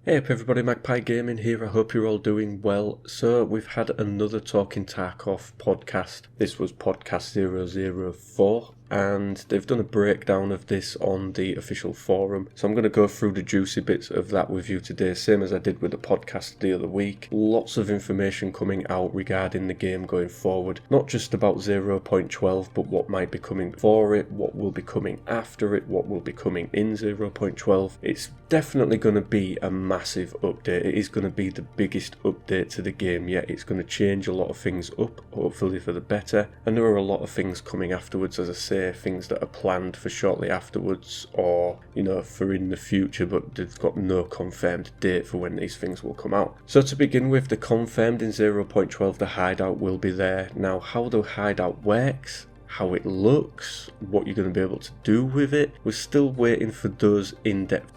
Hey up everybody, Magpie Gaming here, I hope you're all doing well. So we've had another Talking Tarkov podcast. This was podcast 004 and they've done a breakdown of this on the official forum. So I'm going to go through the juicy bits of that with you today, same as I did with the podcast the other week. Lots of information coming out regarding the game going forward. Not just about 0.12 but what might be coming for it, what will be coming after it, what will be coming in 0.12. It's definitely going to be a massive update. It is going to be the biggest update to the game yet. It's going to change a lot of things up, hopefully for the better, and there are a lot of things coming afterwards, as I say, things that are planned for shortly afterwards or for in the future, but they've got no confirmed date for when these things will come out. So to begin with, the confirmed in 0.12 the hideout will be there. Now how the hideout works, how it looks, what you're going to be able to do with it, we're still waiting for those in-depth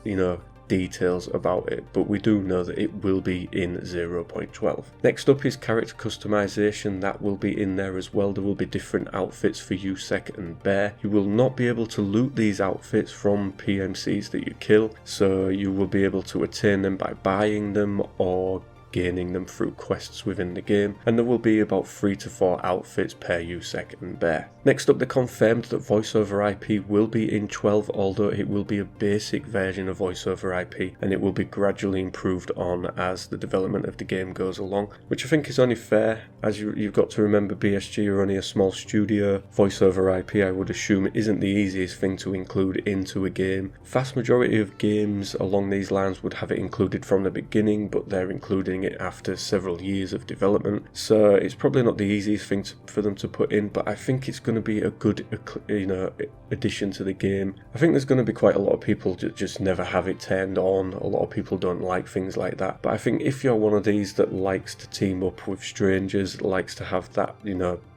details about it, but we do know that it will be in 0.12. Next up is character customization. That will be in there as well. There will be different outfits for USEC and Bear. You will not be able to loot these outfits from PMCs that you kill, so you will be able to attain them by buying them or gaining them through quests within the game, and there will be about 3 to 4 outfits per USEC and Bear. Next up, they confirmed that voice over IP will be in 12, although it will be a basic version of voice over IP and it will be gradually improved on as the development of the game goes along, which I think is only fair, as you've got to remember BSG are only a small studio. Voice over IP, I would assume, isn't the easiest thing to include into a game. Vast majority of games along these lines would have it included from the beginning, but they're including it after several years of development, so it's probably not the easiest thing for them to put in, but I think it's going to be a good addition to the game. I think there's going to be quite a lot of people that just never have it turned on. A lot of people don't like things like that, but I think if you're one of these that likes to team up with strangers, likes to have that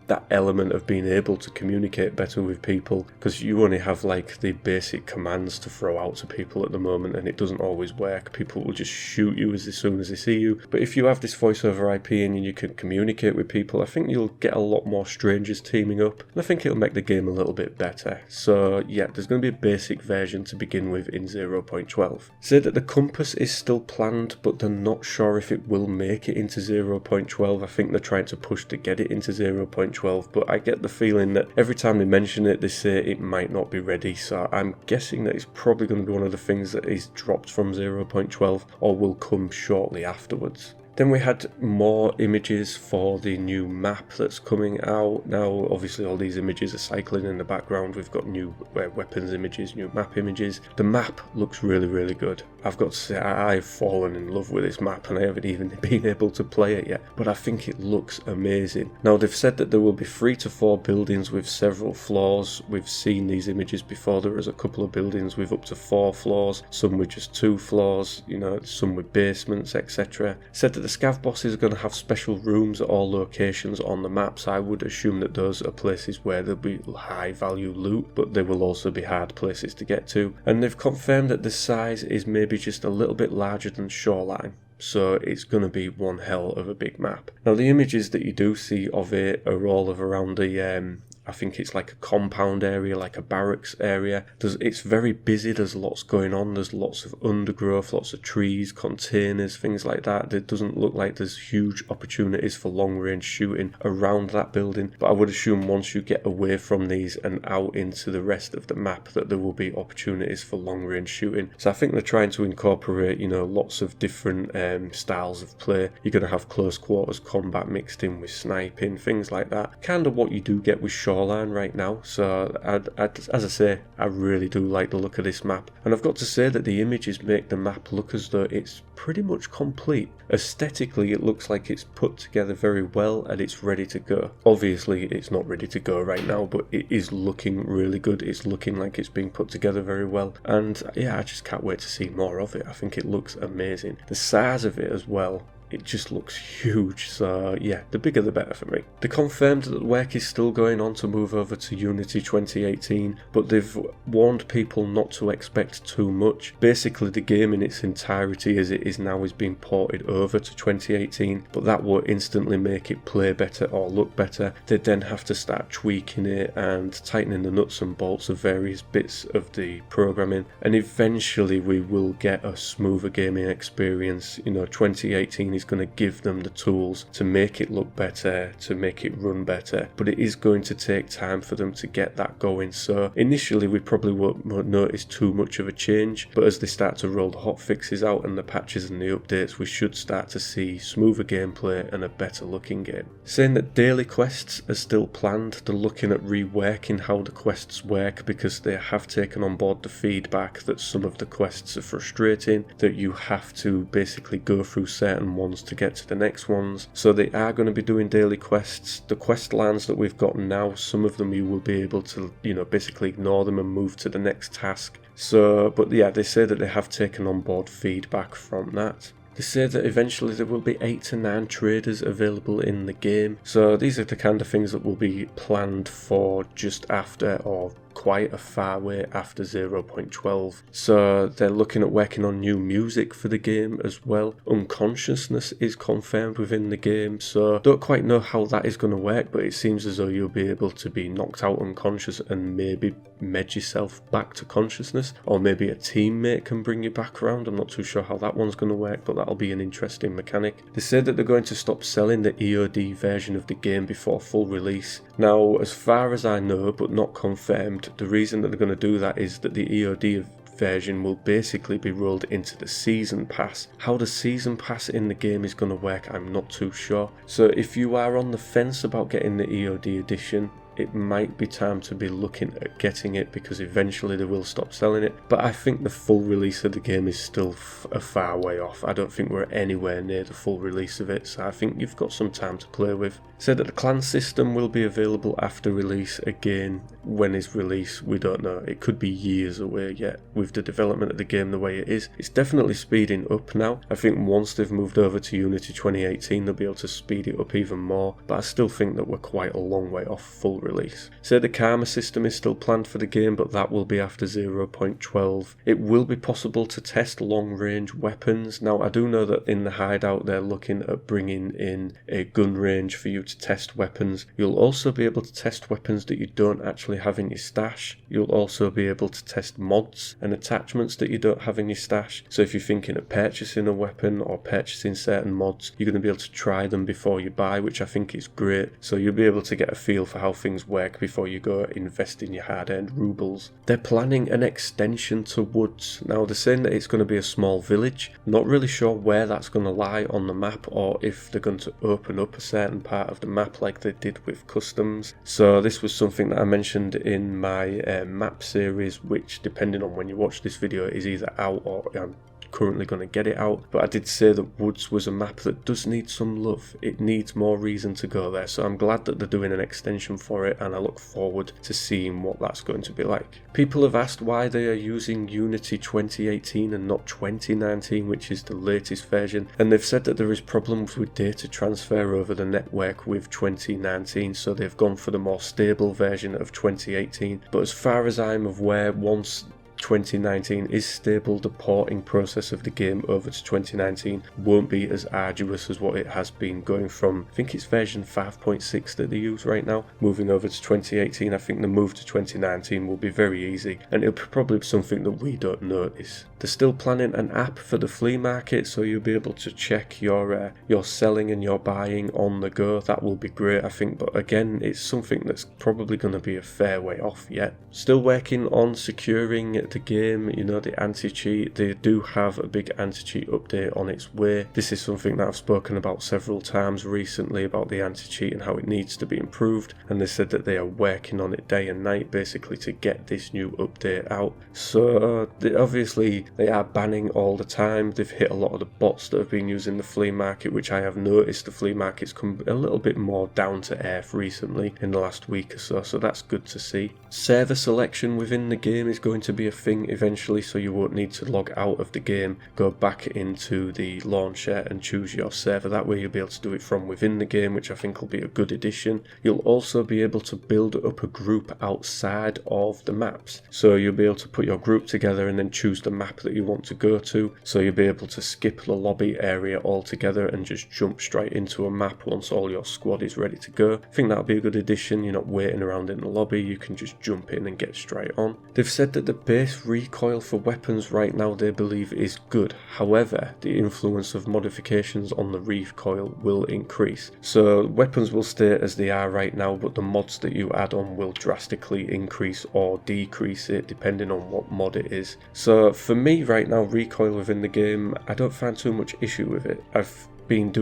that element of being able to communicate better with people, because you only have like the basic commands to throw out to people at the moment and it doesn't always work. People will just shoot you as soon as they see you, but if you have this voice over IP and you can communicate with people, I think you'll get a lot more strangers teaming up, and I think it'll make the game a little bit better. So yeah, there's going to be a basic version to begin with in 0.12. Say that the compass is still planned, but they're not sure if it will make it into 0.12. I think they're trying to push to get it into 0.12, but I get the feeling that every time they mention it, they say it might not be ready, so I'm guessing that it's probably going to be one of the things that is dropped from 0.12 or will come shortly afterwards. Then we had more images for the new map that's coming out. Now obviously all these images are cycling in the background. We've got new weapons images, new map images. The map looks really good. I've got to say, I've fallen in love with this map and I haven't even been able to play it yet, but I think it looks amazing. Now they've said that there will be 3 to 4 buildings with several floors. We've seen these images before. There is a couple of buildings with up to 4 floors, some with just 2 floors, some with basements, etc. Said that the scav bosses are going to have special rooms at all locations on the maps. I would assume that those are places where there'll be high value loot, but they will also be hard places to get to. And they've confirmed that the size is maybe just a little bit larger than Shoreline, so it's going to be one hell of a big map. Now the images that you do see of it are all of around the I think it's like a compound area, like a barracks area. It's very busy, there's lots going on, there's lots of undergrowth, lots of trees, containers, things like that. It doesn't look like there's huge opportunities for long range shooting around that building, but I would assume once you get away from these and out into the rest of the map that there will be opportunities for long range shooting. So I think they're trying to incorporate lots of different styles of play. You're going to have close quarters combat mixed in with sniping, things like that. Kind of what you do get with Shoreline right now. So as I say, I really do like the look of this map, and I've got to say that the images make the map look as though it's pretty much complete. Aesthetically it looks like it's put together very well and it's ready to go. Obviously it's not ready to go right now, but it is looking really good. It's looking like it's being put together very well, and yeah, I just can't wait to see more of it. I think it looks amazing. The size of it as well it just looks huge. So yeah, the bigger the better for me. They confirmed that the work is still going on to move over to Unity 2018, but they've warned people not to expect too much. Basically, the game in its entirety as it is now is being ported over to 2018, but that won't instantly make it play better or look better. They'd then have to start tweaking it and tightening the nuts and bolts of various bits of the programming, and eventually we will get a smoother gaming experience. 2018 is going to give them the tools to make it look better, to make it run better, but it is going to take time for them to get that going. So initially we probably won't notice too much of a change, but as they start to roll the hotfixes out and the patches and the updates, we should start to see smoother gameplay and a better looking game. Saying that daily quests are still planned, they're looking at reworking how the quests work, because they have taken on board the feedback that some of the quests are frustrating, that you have to basically go through certain ones to get to the next ones. So they are going to be doing daily quests. The quest lines that we've got now, some of them you will be able to basically ignore them and move to the next task. But yeah, they say that they have taken on board feedback from that. They say that eventually there will be 8 to 9 traders available in the game. So these are the kind of things that will be planned for just after, or quite a far way after 0.12. So they're looking at working on new music for the game as well. Unconsciousness is confirmed within the game, so don't quite know how that is going to work, but it seems as though you'll be able to be knocked out unconscious and maybe med yourself back to consciousness, or maybe a teammate can bring you back around. I'm not too sure how that one's going to work, but that'll be an interesting mechanic. They said that they're going to stop selling the EOD version of the game before full release. Now, as far as I know, but not confirmed, the reason that they're going to do that is that the EOD version will basically be rolled into the season pass. How the season pass in the game is going to work, I'm not too sure. So if you are on the fence about getting the EOD edition, it might be time to be looking at getting it, because eventually they will stop selling it. But I think the full release of the game is still a far way off. I don't think we're anywhere near the full release of it, so I think you've got some time to play with. Said that the clan system will be available after release. Again, when is release? We don't know. It could be years away yet. With the development of the game the way it is, it's definitely speeding up now. I think once they've moved over to Unity 2018, they'll be able to speed it up even more, but I still think that we're quite a long way off full release. So the karma system is still planned for the game, but that will be after 0.12. It will be possible to test long range weapons. Now I do know that in the hideout they're looking at bringing in a gun range for you to test weapons. You'll also be able to test weapons that you don't actually have in your stash. You'll also be able to test mods and attachments that you don't have in your stash. So if you're thinking of purchasing a weapon or purchasing certain mods, you're going to be able to try them before you buy, which I think is great. So you'll be able to get a feel for how things work before you go invest in your hard-earned rubles. They're planning an extension to Woods. Now they're saying that it's going to be a small village. Not really sure where that's going to lie on the map, or if they're going to open up a certain part of the map like they did with customs. So this was something that I mentioned in my map series, which depending on when you watch this video is either out or I'm currently going to get it out. But I did say that Woods was a map that does need some love. It needs more reason to go there, so I'm glad that they're doing an extension for it, and I look forward to seeing what that's going to be like. People have asked why they are using Unity 2018 and not 2019, which is the latest version, and they've said that there is problems with data transfer over the network with 2019, so they've gone for the more stable version of 2018. But as far as I'm aware, once 2019 is stable, the porting process of the game over to 2019 won't be as arduous as what it has been going from, I think it's version 5.6 that they use right now, moving over to 2018. I think the move to 2019 will be very easy, and it'll probably be something that we don't notice. They're still planning an app for the flea market, so you'll be able to check your selling and your buying on the go. That will be great, I think, but again, it's something that's probably going to be a fair way off yet. Still working on securing the game, the anti-cheat. They do have a big anti-cheat update on its way. This is something that I've spoken about several times recently, about the anti-cheat and how it needs to be improved, and they said that they are working on it day and night basically to get this new update out. So obviously they are banning all the time. They've hit a lot of the bots that have been using the flea market, which I have noticed the flea market's come a little bit more down to earth recently in the last week or so, so that's good to see. Server selection within the game is going to be a thing eventually, so you won't need to log out of the game, go back into the launcher and choose your server. That way you'll be able to do it from within the game, which I think will be a good addition. You'll also be able to build up a group outside of the maps. So you'll be able to put your group together and then choose the map that you want to go to. So you'll be able to skip the lobby area altogether and just jump straight into a map once all your squad is ready to go. I think that'll be a good addition. You're not waiting around in the lobby, you can just jump in and get straight on. They've said that the base recoil for weapons right now they believe is good. However, the influence of modifications on the recoil will increase. So weapons will stay as they are right now, but the mods that you add on will drastically increase or decrease it depending on what mod it is. So for me right now, recoil within the game, I don't find too much issue with it. I've been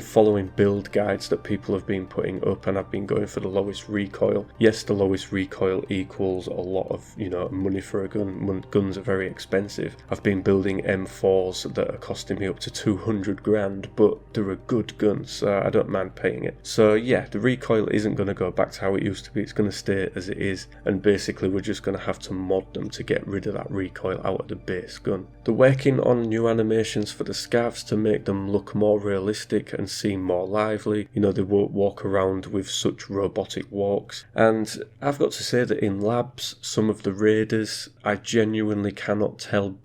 following build guides that people have been putting up, and I've been going for the lowest recoil. Yes, the lowest recoil equals a lot of, money for a gun. Guns are very expensive. I've been building M4s that are costing me up to 200 grand, but they're a good gun, so I don't mind paying it. So yeah, the recoil isn't going to go back to how it used to be. It's going to stay as it is, and basically we're just going to have to mod them to get rid of that recoil out of the base gun. They're working on new animations for the scavs to make them look more realistic and seem more lively. They won't walk around with such robotic walks. And I've got to say that in labs, some of the raiders, I genuinely cannot tell,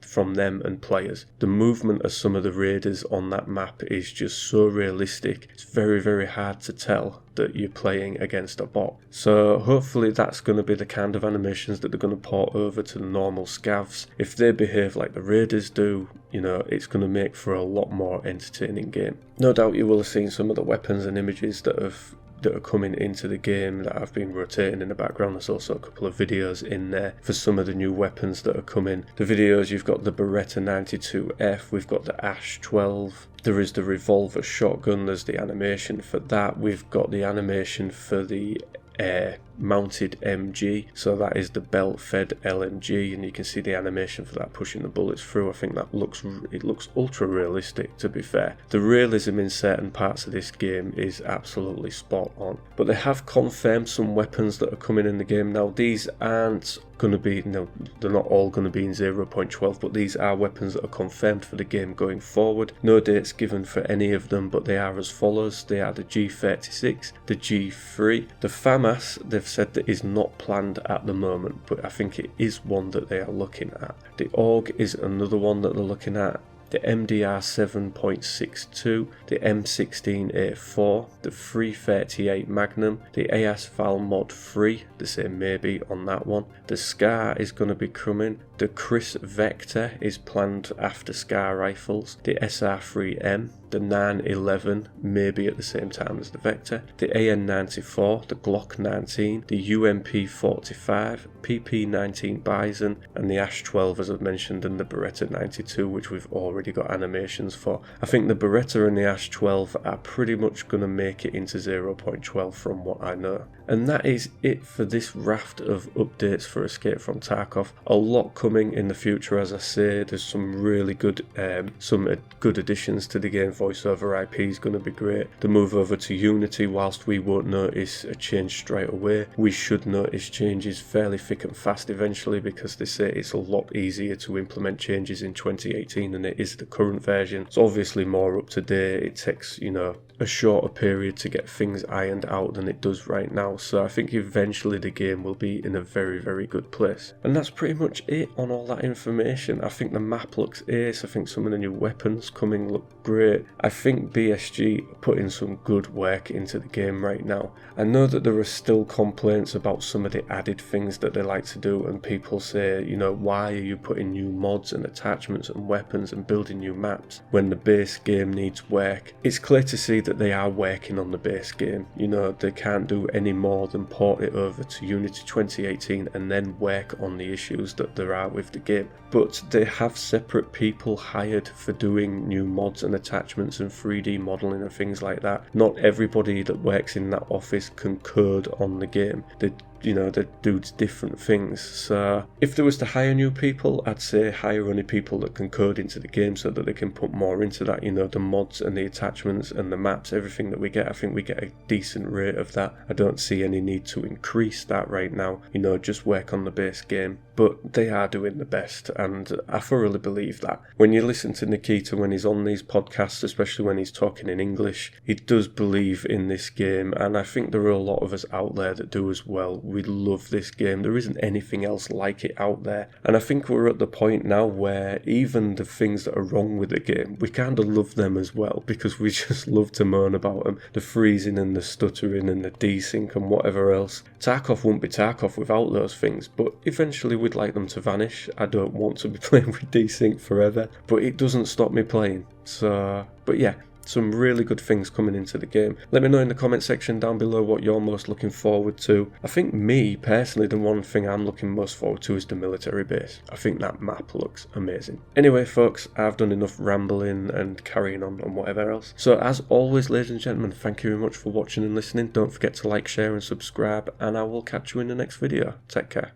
from them and players. The movement of some of the raiders on that map is just so realistic. It's very, very hard to tell that you're playing against a bot. So hopefully that's going to be the kind of animations that they're going to port over to the normal scavs. If they behave like the raiders do, it's going to make for a lot more entertaining game. No doubt you will have seen some of the weapons and images that are coming into the game that I've been rotating in the background. There's also a couple of videos in there for some of the new weapons that are coming. The videos, you've got the Beretta 92F, we've got the Ash 12, there is the revolver shotgun, there's the animation for that, we've got the animation for the mounted MG, so that is the belt fed LMG, and you can see the animation for that pushing the bullets through. I think that looks ultra realistic, to be fair. The realism in certain parts of this game is absolutely spot on. But they have confirmed some weapons that are coming in the game now. These aren't going to be, they're not all going to be in 0.12, but these are weapons that are confirmed for the game going forward. No dates given for any of them, but they are as follows. They are the G36, the G3, the FAMAS, they've said that is not planned at the moment, but I think it is one that they are looking at. The AUG is another one that they're looking at. The MDR 7.62, the M16A4, the 338 Magnum, the AS Val Mod 3, they say maybe on that one. The SCAR is going to be coming. The Chris Vector is planned after SCAR rifles. The SR3M, the 911 maybe at the same time as the Vector, the AN94, the Glock 19, the UMP45, PP19 Bison, and the Ash 12 as I've mentioned, and the Beretta 92, which we've already got animations for. I think the Beretta and the Ash 12 are pretty much going to make it into 0.12 from what I know. And that is it for this raft of updates for Escape from Tarkov. A lot coming in the future, as I say. There's some really good good additions to the game. Voiceover IP is going to be great. The move over to Unity, whilst we won't notice a change straight away, we should notice changes fairly thick and fast eventually, because they say it's a lot easier to implement changes in 2018 than it is the current version. It's obviously more up to date. It takes, a shorter period to get things ironed out than it does right now, so I think eventually the game will be in a very, very good place. And that's pretty much it on all that information. I think the map looks ace. I think some of the new weapons coming look great. I think BSG are putting some good work into the game right now. I know that there are still complaints about some of the added things that they like to do, and people say, why are you putting new mods and attachments and weapons and building new maps when the base game needs work? It's clear to see that they are working on the base game. They can't do any more than port it over to Unity 2018 and then work on the issues that there are with the game. But they have separate people hired for doing new mods and attachments and 3D modelling and things like that. Not everybody that works in that office can code on the game. They you know, the dude's different things. So if there was to hire new people, I'd say hire only people that can code into the game so that they can put more into that, you know, the mods and the attachments and the maps, everything that we get. I think we get a decent rate of that. I don't see any need to increase that right now, you know, just work on the base game. But they are doing the best, and I thoroughly believe that. When you listen to Nikita when he's on these podcasts, especially when he's talking in English, he does believe in this game, and I think there are a lot of us out there that do as well. We love this game. There isn't anything else like it out there, and I think we're at the point now where even the things that are wrong with the game, we kind of love them as well, because we just love to moan about them. The freezing and the stuttering and the desync and whatever else. Tarkov won't be Tarkov without those things, but eventually we'd like them to vanish. I don't want to be playing with desync forever, but it doesn't stop me playing. So, but yeah, some really good things coming into the game. Let me know in the comment section down below what you're most looking forward to. I think me, personally, the one thing I'm looking most forward to is the military base. I think that map looks amazing. Anyway, folks, I've done enough rambling and carrying on and whatever else. So, as always, ladies and gentlemen, thank you very much for watching and listening. Don't forget to like, share and subscribe, and I will catch you in the next video. Take care.